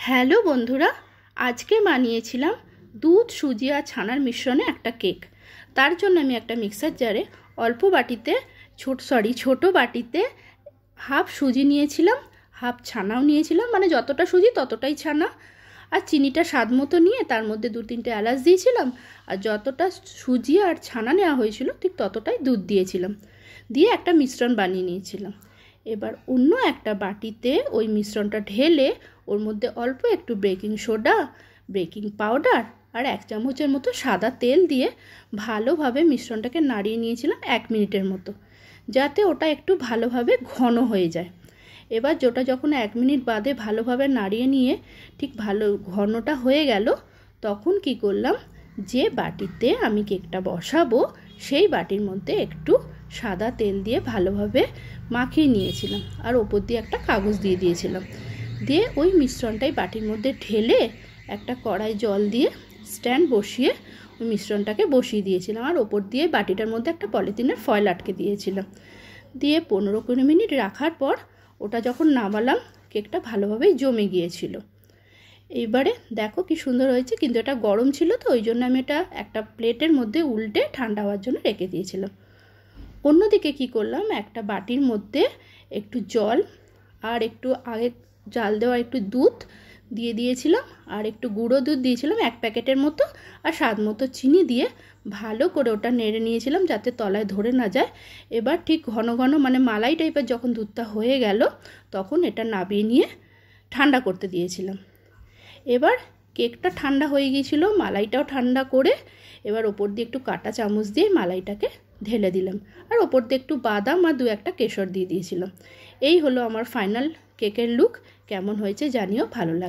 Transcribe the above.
Hello বন্ধুরা, আজকে বানিয়েছিলাম দুধ, সুজি আর ছানার মিশ্রণে একটা কেক। তার জন্য আমি একটা মিক্সার জারে অল্প বাটিতে ছোট বাটিতে হাফ সুজি নিয়েছিলাম, হাফ ছানাও নিয়েছিলাম, মানে যতটা সুজি ততটাই ছানা, আর চিনিটা স্বাদ মতো নিয়ে তার মধ্যে 2-3টে এলাচ দিয়েছিলাম, আর যতটা সুজি আর ছানা নেওয়া হয়েছিল ঠিক ততটাই দুধ দিয়েছিলাম, দিয়ে একটা মিশ্রণ বানিয়ে নিয়েছিলাম। এবার অন্য একটা বাটিতে ওই মিশ্রণটা ঢেলে ওর মধ্যে অল্প একটু বেকিং সোডা, বেকিং পাউডার আর 1 চামচের মতো সাদা তেল দিয়ে ভালোভাবে মিশ্রণটাকে নাড়িয়ে নিয়েছিলাম 1 মিনিটের মতো, যাতে ওটা একটু ভালোভাবে ঘন হয়ে যায়। এবার যেটা যখন 1 মিনিট বাদে ভালোভাবে নাড়িয়ে নিয়ে ঠিক ভালো ঘনটা হয়ে গেল, তখন কি করলাম, যে বাটিতে আমি কেকটা বসাবো সেই বাটির মধ্যে একটু সাদা তেল দিয়ে ভালোভাবে মাখিয়ে নিয়েছিলাম, আর ওপর দিয়ে একটা কাগজ দিয়ে দিয়েছিলাম। দিয়ে ওই মিশ্রণটাই বাটির মধ্যে ঢেলে একটা কড়াই জল দিয়ে স্ট্যান্ড বসিয়ে ওই মিশ্রণটাকে বসিয়ে দিয়েছিলাম, আর ওপর দিয়ে বাটিটার মধ্যে একটা পলিথিনের ফয়েল আটকে দিয়েছিলাম। দিয়ে 15-20 মিনিট রাখার পর ওটা যখন নামালাম, কেকটা ভালোভাবেই জমে গিয়েছিল। এইবারে দেখো কি সুন্দর হয়েছে, কিন্তু এটা গরম ছিল তো ওই জন্য আমি এটা একটা প্লেটের মধ্যে উল্টে ঠান্ডা হওয়ার জন্য রেখে দিয়েছিলাম। অন্যদিকে কি করলাম, একটা বাটির মধ্যে একটু জল আর একটু আগে জাল দেওয়া একটু দুধ দিয়ে দিয়েছিলাম, আর একটু গুঁড়ো দুধ দিয়েছিলাম 1 প্যাকেটের মতো, আর স্বাদ মতো চিনি দিয়ে ভালো করে ওটা নেড়ে নিয়েছিলাম যাতে তলায় ধরে না যায়। এবার ঠিক ঘন ঘন মানে মালাই টাইপের যখন দুধটা হয়ে গেল, তখন এটা নামিয়ে নিয়ে ঠান্ডা করতে দিয়েছিলাম। এবার কেকটা ঠান্ডা হয়ে গিয়েছিল, মালাইটাও ঠান্ডা করে এবার ওপর দিয়ে একটু কাঁটা চামচ দিয়ে মালাইটাকে ঢেলে দিলাম, আর ওপর দিয়ে একটু বাদাম আর 2-1টা কেশর দিয়ে দিয়েছিলাম। এই হলো আমার ফাইনাল কেকের লুক। কেমন হয়েছে জানিও, ভালো লাগে।